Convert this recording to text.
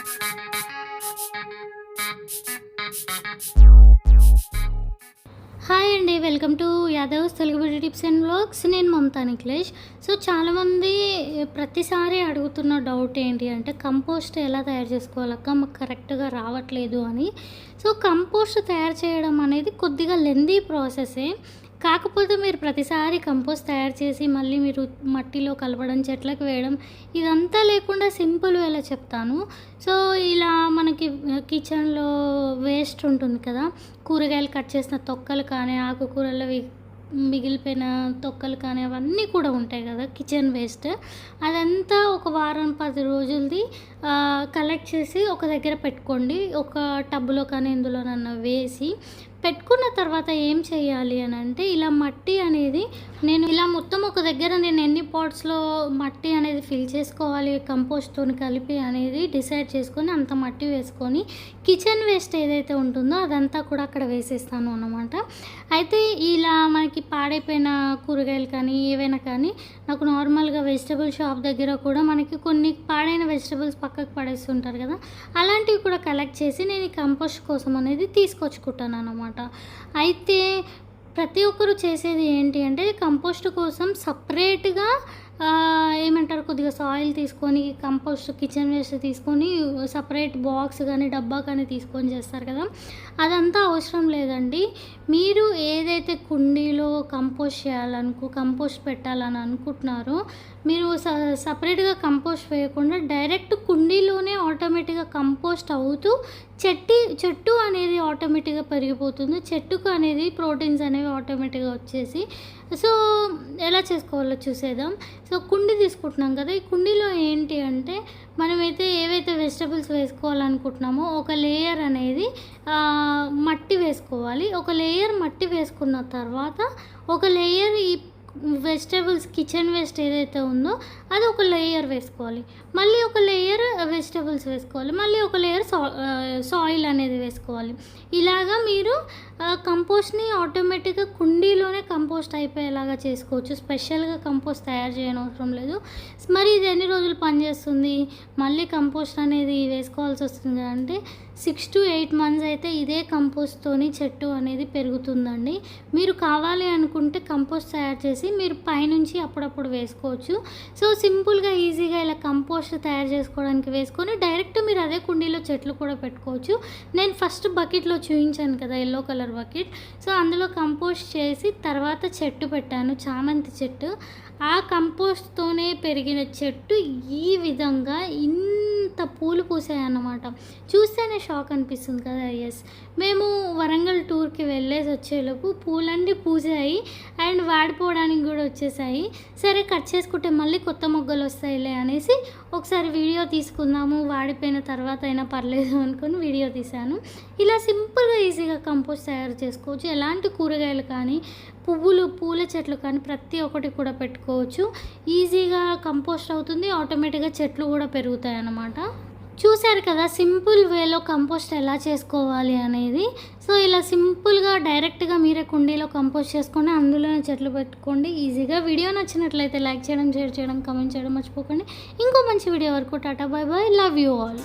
Hi అండి, welcome to Yadavs Telugu beauty tips and vlogs. నేను Mamata Nikhilesh. So చాలామంది ప్రతిసారి అడుగుతున్న డౌట్ ఏంటి అంటే, కంపోస్ట్ ఎలా తయారు చేసుకోవాలక్క, మాకు కరెక్ట్గా రావట్లేదు అని. సో కంపోస్ట్ తయారు చేయడం అనేది కొద్దిగా లెందీ ప్రాసెసే. కాకపోతే మీరు ప్రతిసారి కంపోస్ట్ తయారు చేసి మళ్ళీ మీరు మట్టిలో కలపడం, చెట్లకు వేయడం, ఇదంతా లేకుండా సింపుల్ వేలా చెప్తాను. సో ఇలా మనకి కిచెన్లో వేస్ట్ ఉంటుంది కదా, కూరగాయలు కట్ చేసిన తొక్కలు కానీ, ఆకుకూరలవి మిగిలిపోయిన తొక్కలు కానీ, అవన్నీ కూడా ఉంటాయి కదా కిచెన్ వేస్ట్. అదంతా ఒక వారం 10 రోజులది కలెక్ట్ చేసి ఒక దగ్గర పెట్టుకోండి. ఒక టబ్లో కానీ ఎందులోనన్నా వేసి పెట్టుకున్న తర్వాత ఏం చేయాలి అని అంటే, ఇలా మట్టి అనేది నేను ఇలా మొత్తం ఒక దగ్గర నేను ఎన్ని పాట్స్లో మట్టి అనేది ఫిల్ చేసుకోవాలి కంపోస్ట్తో కలిపి అనేది డిసైడ్ చేసుకొని అంత మట్టి వేసుకొని కిచెన్ వేస్ట్ ఏదైతే ఉంటుందో అదంతా కూడా అక్కడ వేసేస్తాను అన్నమాట. అయితే ఇలా మనకి పాడైపోయిన కూరగాయలు కానీ ఏవైనా కానీ, నాకు నార్మల్గా వెజిటబుల్ షాప్ దగ్గర కూడా మనకి కొన్ని పాడైన వెజిటబుల్స్ పక్కకు పడేస్తుంటారు కదా, అలాంటివి కూడా కలెక్ట్ చేసి నేను ఈ కంపోస్ట్ కోసం అనేది తీసుకొచ్చుకుంటాను అన్నమాట. అయితే ప్రతి ఒక్కరు చేసేది ఏంటి అంటే, కంపోస్ట్ కోసం సపరేట్గా ఏమంటారు, కొద్దిగా సాయిల్ తీసుకొని కంపోస్ట్ కిచెన్ వేస్ట్ తీసుకొని సపరేట్ బాక్స్ కానీ డబ్బా కానీ తీసుకొని చేస్తారు కదా, అదంతా అవసరం లేదండి. మీరు ఏదైతే కుండీలో కంపోస్ట్ పెట్టాలని అనుకుంటున్నారో, మీరు సపరేట్గా కంపోస్ట్ వేయకుండా డైరెక్ట్ కుండీలోనే ఆటోమేటిక్గా కంపోస్ట్ అవుతూ చెట్టు అనేది ఆటోమేటిక్గా పెరిగిపోతుంది. చెట్టుకు అనేది ప్రోటీన్స్ అనేవి ఆటోమేటిక్గా వచ్చేసి, సో ఎలా చేసుకోవాలో చూసేద్దాం. సో కుండీ తీసుకుంటున్నాం కదా, ఈ కుండీలో ఏంటి అంటే, మనమైతే ఏవైతే వెజిటబుల్స్ వేసుకోవాలనుకుంటున్నామో ఒక లేయర్ అనేది మట్టి వేసుకోవాలి. ఒక లేయర్ మట్టి వేసుకున్న తర్వాత ఒక లేయర్ ఈ వెజిటబుల్స్ కిచెన్ వేస్ట్ ఏదైతే ఉందో అది ఒక లేయర్ వేసుకోవాలి. మళ్ళీ ఒక లేయర్ వెజిటబుల్స్ వేసుకోవాలి. మళ్ళీ ఒక లేయర్ సాయిల్ అనేది వేసుకోవాలి. ఇలాగా మీరు కంపోస్ట్ని ఆటోమేటిక్గా కుండీలోనే కంపోస్ట్ అయిపోయేలాగా చేసుకోవచ్చు. స్పెషల్గా కంపోస్ట్ తయారు చేయనవసరం లేదు. మరి ఇది ఎన్ని రోజులు పనిచేస్తుంది, మళ్ళీ కంపోస్ట్ అనేది వేసుకోవాల్సి వస్తుంది అంటే 6 to 8 months అయితే ఇదే కంపోస్ట్తోని చెట్టు అనేది పెరుగుతుందండి. మీరు కావాలి అనుకుంటే కంపోస్ట్ తయారు చేసి మీరు పైనుంచి అప్పుడప్పుడు వేసుకోవచ్చు. సో సింపుల్గా ఈజీగా ఇలా కంపోస్ట్ తయారు చేసుకోవడానికి వేసుకొని డైరెక్ట్ మీరు అదే కుండీలో చెట్లు కూడా పెట్టుకోవచ్చు. నేను ఫస్ట్ బకెట్లో చూపించాను కదా, ఎల్లో కలర్ బకెట్. సో అందులో కంపోస్ట్ చేసి తర్వాత చెట్టు పెట్టాను, చామంతి చెట్టు. ఆ కంపోస్ట్తోనే పెరిగిన చెట్టు ఈ విధంగా ఇంత పూలు పూసాయన్నమాట. చూస్తేనే షాక్ అనిపిస్తుంది కదా. ఎస్, మేము వరంగల్ టూర్కి వెళ్ళేసి వచ్చేలోపు పూలన్నీ పూసాయి అండ్ వాడిపోవడానికి కూడా వచ్చేసాయి. సరే కట్ చేసుకుంటే మళ్ళీ కొత్త మొగ్గలు వస్తాయిలే అనేసి ఒకసారి వీడియో తీసుకుందాము, వాడిపోయిన తర్వాత అయినా పర్లేదు అనుకుని వీడియో తీశాను. ఇలా సింపుల్గా ఈజీగా కంపోస్ట్ తయారు చేసుకోవచ్చు. ఎలాంటి కూరగాయలు కానీ పూల చెట్లు కానీ ప్రతి ఒక్కటి కూడా పెట్టుకోవచ్చు. ఈజీగా కంపోస్ట్ అవుతుంది, ఆటోమేటిక్గా చెట్లు కూడా పెరుగుతాయి అన్నమాట. చూశారు కదా సింపుల్ వేలో కంపోస్ట్ ఎలా చేసుకోవాలి అనేది. సో ఇలా సింపుల్గా డైరెక్ట్గా మీరే కుండీలో కంపోస్ట్ చేసుకొని అందులోనే చెట్లు పెట్టుకోండి ఈజీగా. వీడియో నచ్చినట్లయితే లైక్ చేయడం, షేర్ చేయడం, కామెంట్ చేయడం మర్చిపోకండి. ఇంకో మంచి వీడియో వరకు Tata, by by, love you all.